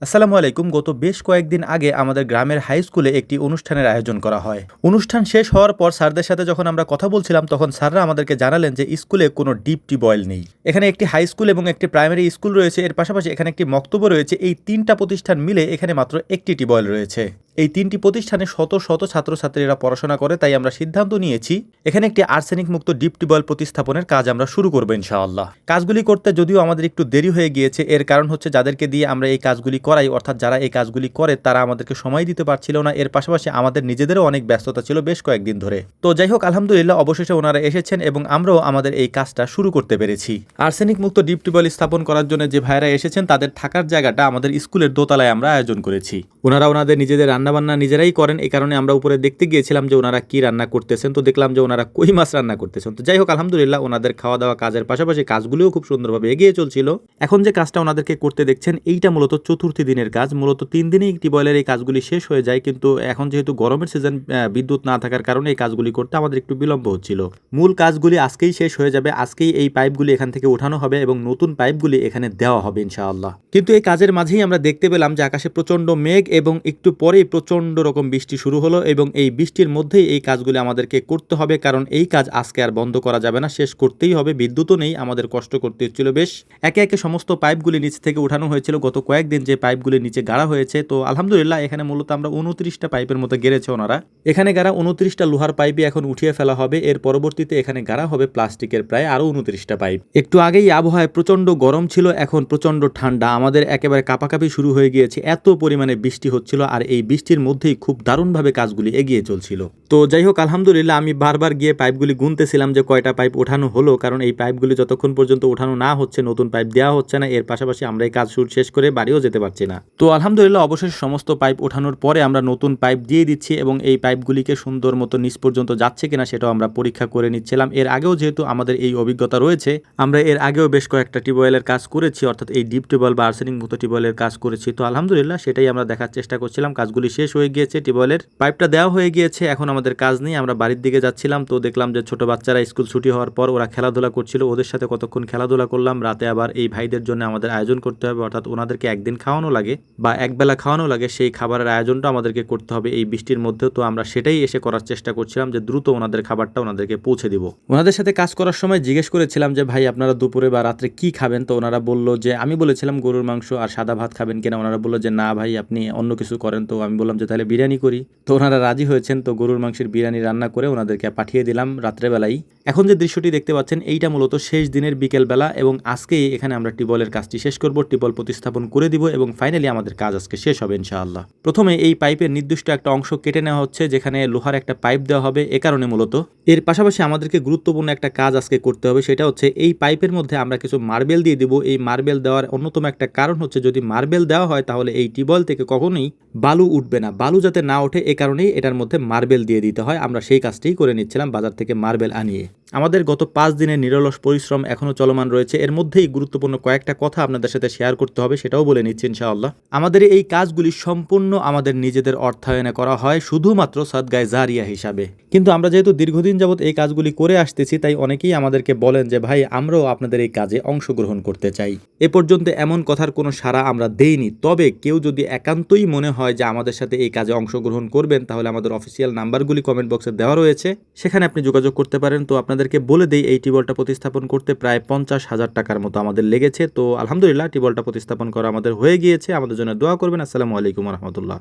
আসসালামু আলাইকুম। গত বেশ কয়েকদিন আগে আমাদের গ্রামের হাই স্কুলে একটি অনুষ্ঠানের আয়োজন করা হয়। অনুষ্ঠান শেষ হওয়ার পর স্যারদের সাথে যখন আমরা কথা বলছিলাম, তখন স্যাররা আমাদেরকে জানালেন যে স্কুলে কোনো ডিপ টিউবওয়েল নেই। এখানে একটি হাই স্কুল এবং একটি প্রাইমারি স্কুল রয়েছে, এর পাশাপাশি এখানে একটি মক্তব্য রয়েছে। এই তিনটা প্রতিষ্ঠান মিলে এখানে মাত্র একটি টিউবওয়েল রয়েছে। এই তিনটি প্রতিষ্ঠানে শত শত ছাত্রছাত্রীরা পড়াশোনা করে, তাই আমরা সিদ্ধান্ত নিয়েছি এখানে একটি আর্সেনিক মুক্ত ডিপ টিউবওয়েল প্রতিস্থাপনের কাজ আমরা শুরু করবো ইনশাআল্লাহ। কাজগুলি করতে যদিও আমাদের একটু দেরি হয়ে গিয়েছে, এর কারণ হচ্ছে যাদেরকে দিয়ে আমরা এই কাজগুলি করাই, অর্থাৎ যারা এই কাজগুলি করে তারা আমাদেরকে সময় দিতে পারছিল না। এর পাশাপাশি আমাদের নিজেদেরও অনেক ব্যস্ততা ছিল বেশ কয়েকদিন ধরে। তো যাই হোক, আলহামদুলিল্লাহ অবশেষে ওনারা এসেছেন এবং আমরাও আমাদের এই কাজটা শুরু করতে পেরেছি। আর্সেনিক মুক্ত ডিপ টিউবওয়েল স্থাপন করার জন্য যে ভাইরা এসেছেন তাদের থাকার জায়গাটা আমাদের স্কুলের দোতলায় আমরা আয়োজন করেছি। ওনারা ওনাদের নিজেদের রান্নাবান্না নিজেরাই করেন, এই কারণে আমরা উপরে দেখতে গিয়েছিলাম যে ওনারা কি রান্না করতেছেন। তো দেখলাম যে ওনারা কই মাছ রান্না করতেছেন। তো যাই হোক, আলহামদুলিল্লাহ ওনাদের খাওয়া দাওয়া কাজের পাশাপাশি কাজগুলিও খুব সুন্দরভাবে এগিয়ে চলছিল। এখন যে কাজটা ওনাদেরকে করতে দেখছেন, এইটা মূলত চতুর্থী দিনের কাজ। মূলত 3 দিনেই টিউবওয়েলের এই কাজগুলি শেষ হয়ে যায়, কিন্তু এখন যেহেতু গরমের সিজন, বিদ্যুৎ না থাকার কারণে এই কাজগুলি করতে আমাদের একটু বিলম্ব হচ্ছিল। মূল কাজগুলি আজকেই শেষ হয়ে যাবে। আজকেই এই পাইপগুলি এখান থেকে ওঠানো হবে এবং নতুন পাইপগুলি এখানে দেওয়া হবে ইনশাআল্লাহ। কিন্তু এই কাজের মাঝেই আমরা দেখতে পেলাম যে আকাশে প্রচন্ড মেঘ এবং একটু পরেই প্রচন্ড রকম বৃষ্টি শুরু হলো এবং এই বৃষ্টির মধ্যেই এই কাজগুলি আমাদেরকে করতে হবে, কারণ এই কাজ আজকে আর বন্ধ করা যাবে না, শেষ করতেই হবে। বিদ্যুৎও নেই, আমাদের কষ্ট করতে হচ্ছিল বেশ। একে একে সমস্ত পাইপগুলি নিচ থেকে উঠানো হয়েছিল গত কয়েকদিন যে পাইপগুলি নিচে গাড়া হয়েছে। তো আলহামদুলিল্লাহ এখানে মূলত আমরা 29টা পাইপের মতো গেড়েছে ওনারা। এখানে গাড়া 29টা লোহার পাইপই এখন উঠিয়ে ফেলা হবে। এর পরবর্তীতে এখানে গাড়া হবে প্লাস্টিকের প্রায় আরো 29টা পাইপ। একটু আগেই আবহাওয়ায় প্রচন্ড গরম ছিল, এখন প্রচন্ড ঠান্ডা। আমাদের একেবারে কাঁপাকাঁপি শুরু হয়ে গিয়েছে, এত পরিমাণে বৃষ্টি হচ্ছিল। আর এই বৃষ্টির মধ্যেই খুব দারুণভাবে কাজগুলি এগিয়ে চলছিল। তো যাই হোক, আলহামদুলিল্লাহ আমি বারবার গিয়ে পাইপগুলি গুনতেছিলাম যে কয়টা পাইপ ওঠানো হলো, কারণ এই পাইপগুলি যতক্ষণ পর্যন্ত ওঠানো না হচ্ছে, নতুন পাইপ দেওয়া হচ্ছে না। এর পাশাপাশি আমরা এই কাজ শুরু শেষ করে বাড়িও যেতে পারছি না। তো আলহামদুলিল্লাহ অবশেষে সমস্ত পাইপ ওঠানোর পরে আমরা নতুন পাইপ দিয়ে দিচ্ছি এবং এই পাইপগুলিকে সুন্দর মতো নিচ পর্যন্ত যাচ্ছে কিনা সেটাও আমরা পরীক্ষা করে নিচ্ছিলাম। এর আগেও যেহেতু আমাদের এই অভিজ্ঞতা রয়েছে, আমরা এর আগেও বেশ কয়েকটা টিউবওয়েলের কাজ করেছি, অর্থাৎ এই ডিপ টিউবওয়েল বা আর্সেনিক মুক্ত টিউবওয়েলের কাজ করেছি। তো আলহামদুলিল্লাহ সেটাই আমরা দেখার চেষ্টা করছিলাম। কাজগুলি শেষ হয়ে গিয়েছে, টিউবওয়েলের পাইপটা দেওয়া হয়ে গিয়েছে, এখন আমাদের কাজ নেই। আমরা বাড়ির দিকে যাচ্ছিলাম, তো দেখলাম যে ছোট বাচ্চারা স্কুল ছুটি হওয়ার পর ওরা খেলাধুলা করছিল, ওদের সাথে কতক্ষণ খেলাধুলা করলাম। রাতে আবার এই ভাইদের জন্য আমাদের আয়োজন করতে হবে, অর্থাৎ ওনাদেরকে একদিন খাওয়ানো লাগে বা একবেলা খাওয়ানো লাগে, সেই খাবারের আয়োজনটা আমাদেরকে করতে হবে এই বৃষ্টির মধ্যেও। তো আমরা সেটাই এসে করার চেষ্টা করছিলাম যে দ্রুত ওনাদের খাবারটা ওনাদেরকে পৌঁছে দিব। ওনাদের সাথে কাজ করার সময় জিজ্ঞেস করেছিলাম যে ভাই আপনারা দুপুরে বা রাত্রে কি খাবেন। তো ওনারা বললো যে, আমি বলেছিলাম গরুর মাংস আর সাদা ভাত খাবেন কিনা। ওনারা বললো যে না ভাই আপনি অন্য কিছু করেন। তো আমি বললাম যে তাহলে বিরিয়ানি করি। তো ওনারা রাজি হয়েছেন। তো গরুর মাংসের বিরিয়ানি রান্না করে ওনাদেরকে পাঠিয়ে দিলাম রাত্রেবেলাই। এখন যে দৃশ্যটি দেখতে পাচ্ছেন, এইটা মূলত শেষ দিনের বিকেলবেলা এবং আজকেই এখানে আমরা টিউবওয়েলের কাজটি শেষ করব, টিউবওয়েল প্রতিস্থাপন করে দিব এবং ফাইনালি আমাদের কাজ আজকে শেষ হবে ইনশাআল্লাহ। প্রথমে এই পাইপের নির্দিষ্ট একটা অংশ কেটে নেওয়া হচ্ছে, যেখানে লোহার একটা পাইপ দেওয়া হবে, এ কারণে মূলত। এর পাশাপাশি আমাদেরকে গুরুত্বপূর্ণ একটা কাজ আজকে করতে হবে, সেটা হচ্ছে এই পাইপের মধ্যে আমরা কিছু মার্বেল দিয়ে দিব। এই মার্বেল দেওয়ার অন্যতম একটা কারণ হচ্ছে, যদি মার্বেল দেওয়া হয় তাহলে এই টিউবওয়েল থেকে কখনোই বালু উঠবে না, বালু যাতে না ওঠে এ কারণেই এটার মধ্যে মার্বেল দিয়ে দিতে হয়। আমরা সেই কাজটিই করে নিচ্ছিলাম বাজার থেকে মার্বেল আনিয়ে। আমাদের গত 5 দিনের নিরলস পরিশ্রম এখনো চলমান রয়েছে। এর মধ্যেই গুরুত্বপূর্ণ কয়েকটা কথা আপনাদের সাথে শেয়ার করতে হবে, সেটাও বলে নিচ্ছি ইনশাআল্লাহ। আমাদের এই কাজগুলি সম্পূর্ণ আমাদের নিজেদের অর্থায়নে করা হয়, শুধুমাত্র সাদগায়ে জারিয়া হিসাবে। কিন্তু আমরা যেহেতু দীর্ঘদিন যাবত এই কাজগুলি করে আসতেছি, তাই অনেকেই আমাদেরকে বলেন যে ভাই আমরাও আপনাদের এই কাজে অংশগ্রহণ করতে চাই। এ পর্যন্ত এমন কথার কোনো সাড়া আমরা দেইনি। তবে কেউ যদি একান্তই মনে হয় যে আমাদের সাথে এই কাজে অংশগ্রহণ করবেন, তাহলে আমাদের অফিসিয়াল নাম্বারগুলি কমেন্ট বক্সে দেওয়া রয়েছে, সেখানে আপনি যোগাযোগ করতে পারেন। তো আপনাদেরকে বলে দেই, এই টিউবওয়েলটা প্রতিস্থাপন করতে প্রায় 50,000 টাকার মতো আমাদের লেগেছে। তো আলহামদুলিল্লাহ টিউবওয়েলটা প্রতিস্থাপন করা আমাদের হয়ে গিয়েছে। আমাদের জন্য দোয়া করবেন। আসসালামু আলাইকুম রহমতুল্লাহ।